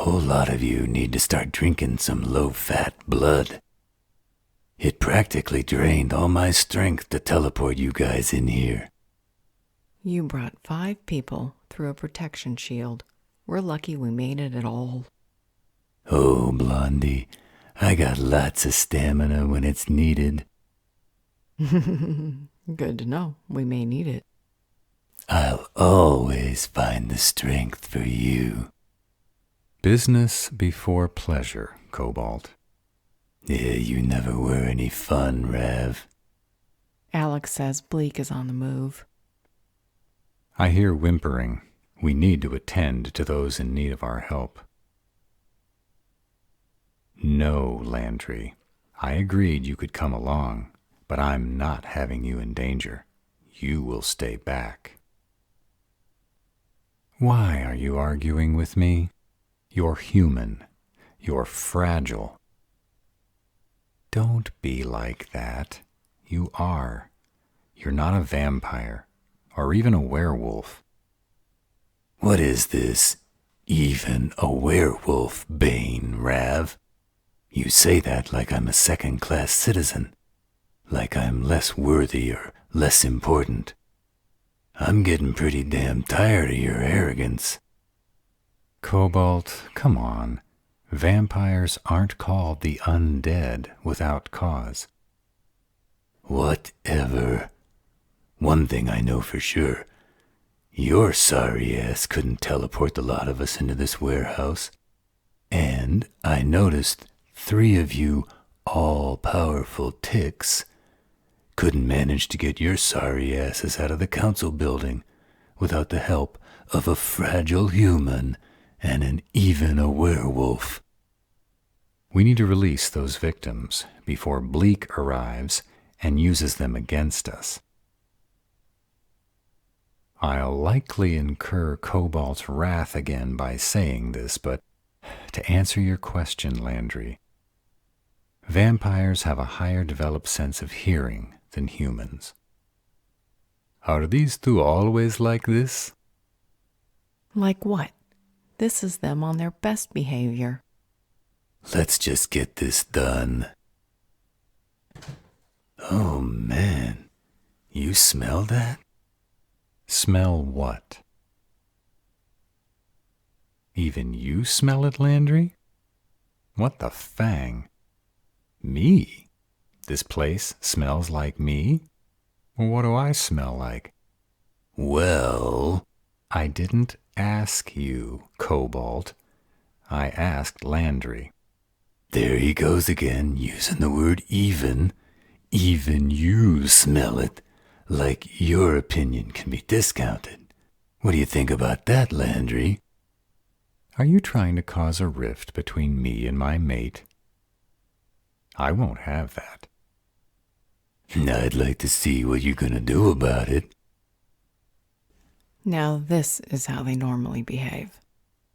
whole lot of you need to start drinking some low-fat blood. It practically drained all my strength to teleport you guys in here. You brought 5 people through a protection shield. We're lucky we made it at all. Oh, Blondie, I got lots of stamina when it's needed. Good to know. We may need it. I'll always find the strength for you. Business before pleasure, Cobalt. Yeah, you never were any fun, Rav. Alex says Bleak is on the move. I hear whimpering. We need to attend to those in need of our help. No, Landry. I agreed you could come along, but I'm not having you in danger. You will stay back. Why are you arguing with me? You're human. You're fragile. Don't be like that. You are. You're not a vampire, or even a werewolf. What is this? Even a werewolf, Bane, Rav? You say that like I'm a second-class citizen, like I'm less worthy or less important. I'm getting pretty damn tired of your arrogance. Cobalt, come on. Vampires aren't called the undead without cause. Whatever. One thing I know for sure. Your sorry ass couldn't teleport the lot of us into this warehouse. And I noticed 3 of you all-powerful ticks couldn't manage to get your sorry asses out of the council building without the help of a fragile human and even a werewolf. We need to release those victims before Bleak arrives and uses them against us. I'll likely incur Cobalt's wrath again by saying this, but to answer your question, Landry, vampires have a higher developed sense of hearing than humans. Are these 2 always like this? Like what? This is them on their best behavior. Let's just get this done. Oh, man. You smell that? Smell what? Even you smell it, Landry? What the fang? Me? This place smells like me? Or what do I smell like? Well, I didn't ask you, Cobalt. I asked Landry. there he goes again, using the word even. Even you smell it, like your opinion can be discounted. What do you think about that, Landry? Are you trying to cause a rift between me and my mate? I won't have that. I'd like to see what you're gonna do about it. Now this is how they normally behave.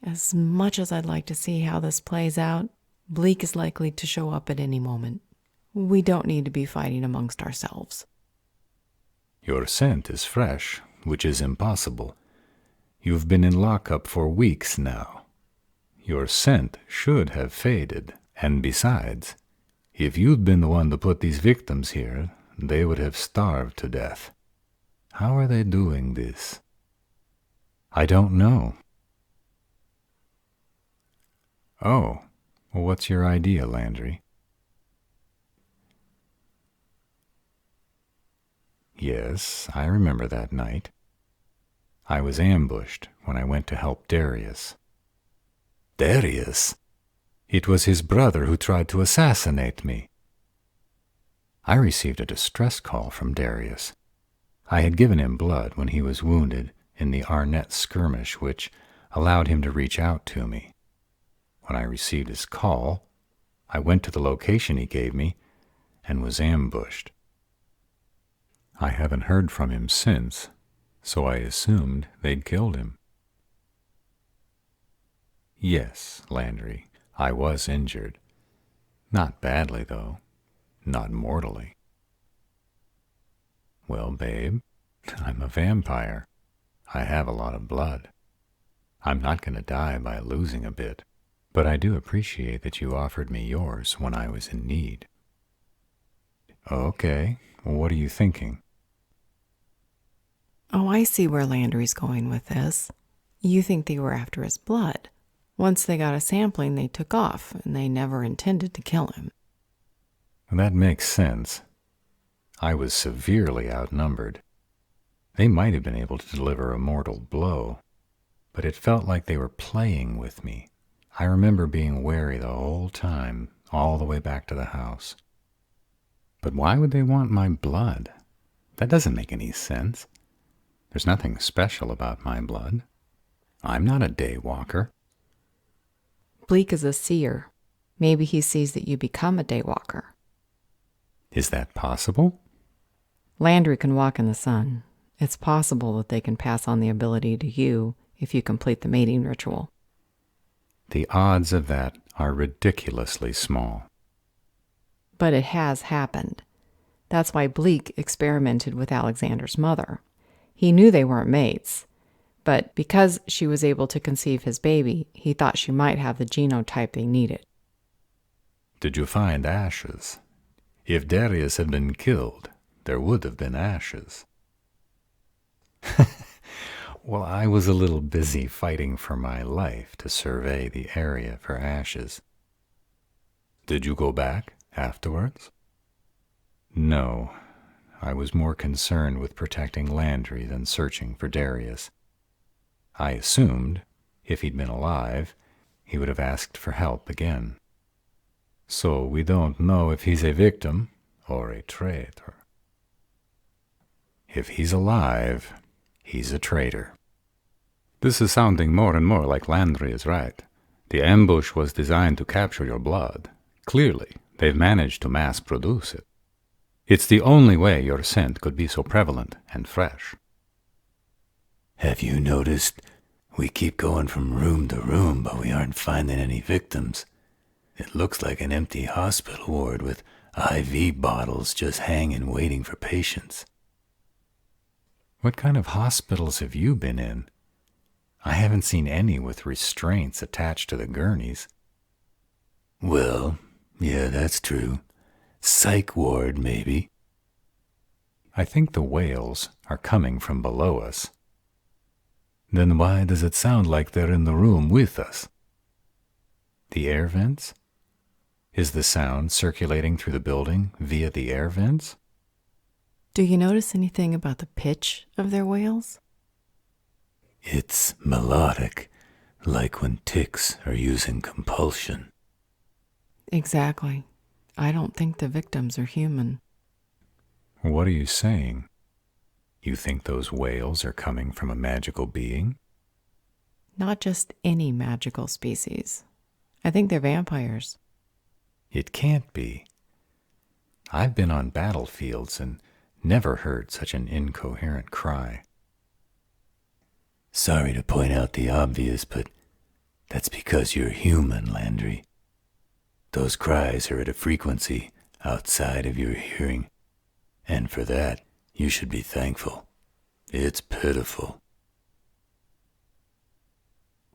As much as I'd like to see how this plays out, Bleak is likely to show up at any moment. We don't need to be fighting amongst ourselves. Your scent is fresh, which is impossible. You've been in lockup for weeks now. Your scent should have faded, and besides, if you'd been the one to put these victims here, they would have starved to death. How are they doing this? I don't know. Oh, well, what's your idea, Landry? Yes, I remember that night. I was ambushed when I went to help Darius. Darius? It was his brother who tried to assassinate me. I received a distress call from Darius. I had given him blood when he was wounded in the Arnett skirmish, which allowed him to reach out to me. When I received his call, I went to the location he gave me and was ambushed. I haven't heard from him since, so I assumed they'd killed him. Yes, Landry, I was injured. Not badly, though. Not mortally. Well, babe, I'm a vampire. I have a lot of blood. I'm not going to die by losing a bit. But I do appreciate that you offered me yours when I was in need. Okay, what are you thinking? Oh, I see where Landry's going with this. You think they were after his blood. Once they got a sampling, they took off, and they never intended to kill him. That makes sense. I was severely outnumbered. They might have been able to deliver a mortal blow, but it felt like they were playing with me. I remember being wary the whole time, all the way back to the house. But why would they want my blood? That doesn't make any sense. There's nothing special about my blood. I'm not a daywalker. Bleak is a seer. Maybe he sees that you become a daywalker. Is that possible? Landry can walk in the sun. It's possible that they can pass on the ability to you if you complete the mating ritual. The odds of that are ridiculously small. But it has happened. That's why Bleak experimented with Alexander's mother. He knew they weren't mates, but because she was able to conceive his baby, he thought she might have the genotype they needed. Did you find ashes? If Darius had been killed, there would have been ashes. Well, I was a little busy fighting for my life to survey the area for ashes. Did you go back afterwards? No, I was more concerned with protecting Landry than searching for Darius. I assumed, if he'd been alive, he would have asked for help again. So we don't know if he's a victim or a traitor. If he's alive, he's a traitor. This is sounding more and more like Landry is right. The ambush was designed to capture your blood. Clearly, they've managed to mass produce it. It's the only way your scent could be so prevalent and fresh. Have you noticed we keep going from room to room, but we aren't finding any victims? It looks like an empty hospital ward with IV bottles just hanging waiting for patients. What kind of hospitals have you been in? I haven't seen any with restraints attached to the gurneys. Well, yeah, that's true. Psych ward, maybe. I think the whales are coming from below us. Then why does it sound like they're in the room with us? The air vents? Is the sound circulating through the building via the air vents? Do you notice anything about the pitch of their wails? It's melodic, like when ticks are using compulsion. Exactly. I don't think the victims are human. What are you saying? You think those whales are coming from a magical being? Not just any magical species. I think they're vampires. It can't be. I've been on battlefields and never heard such an incoherent cry. Sorry to point out the obvious, but that's because you're human, Landry. Those cries are at a frequency outside of your hearing, and for that, you should be thankful. It's pitiful.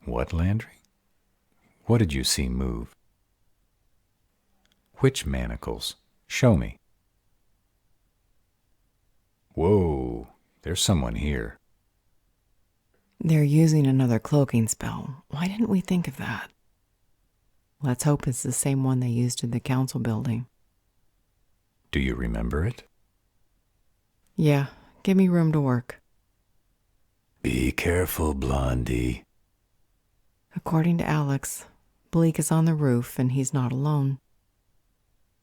What, Landry? What did you see move? Which manacles? Show me. Whoa, there's someone here. They're using another cloaking spell. Why didn't we think of that? Let's hope it's the same one they used in the council building. Do you remember it? Yeah, give me room to work. Be careful, Blondie. According to Alex, Bleak is on the roof and he's not alone.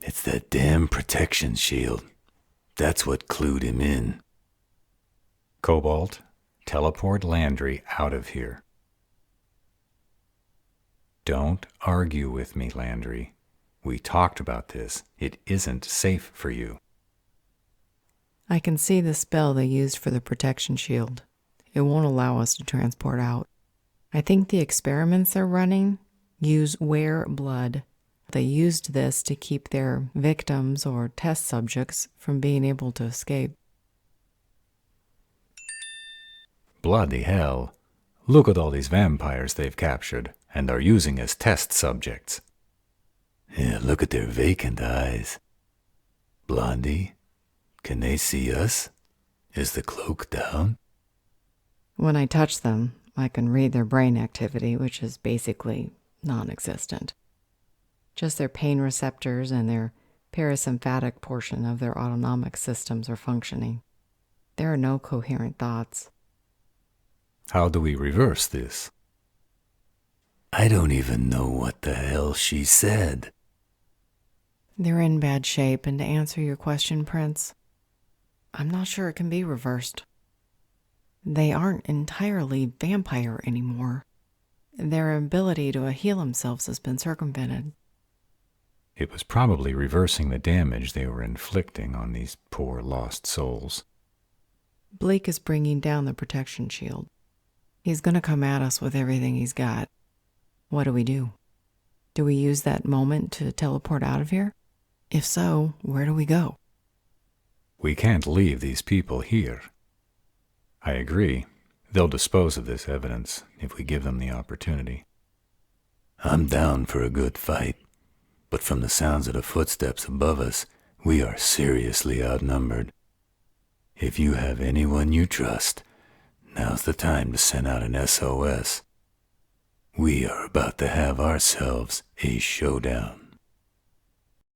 It's that damn protection shield. That's what clued him in. Cobalt, teleport Landry out of here. Don't argue with me, Landry. We talked about this. It isn't safe for you. I can see the spell they used for the protection shield. It won't allow us to transport out. I think the experiments they're running use wear blood. They used this to keep their victims or test subjects from being able to escape. Bloody hell. Look at all these vampires they've captured, and are using as test subjects. Yeah, look at their vacant eyes. Blondie, can they see us? Is the cloak down? When I touch them, I can read their brain activity, which is basically non-existent. Just their pain receptors and their parasympathetic portion of their autonomic systems are functioning. There are no coherent thoughts. How do we reverse this? I don't even know what the hell she said. They're in bad shape, and to answer your question, Prince, I'm not sure it can be reversed. They aren't entirely vampire anymore. Their ability to heal themselves has been circumvented. It was probably reversing the damage they were inflicting on these poor lost souls. Bleak is bringing down the protection shield. He's going to come at us with everything he's got. What do we do? Do we use that moment to teleport out of here? If so, where do we go? We can't leave these people here. I agree. They'll dispose of this evidence if we give them the opportunity. I'm down for a good fight, but from the sounds of the footsteps above us, we are seriously outnumbered. If you have anyone you trust, now's the time to send out an SOS. We are about to have ourselves a showdown.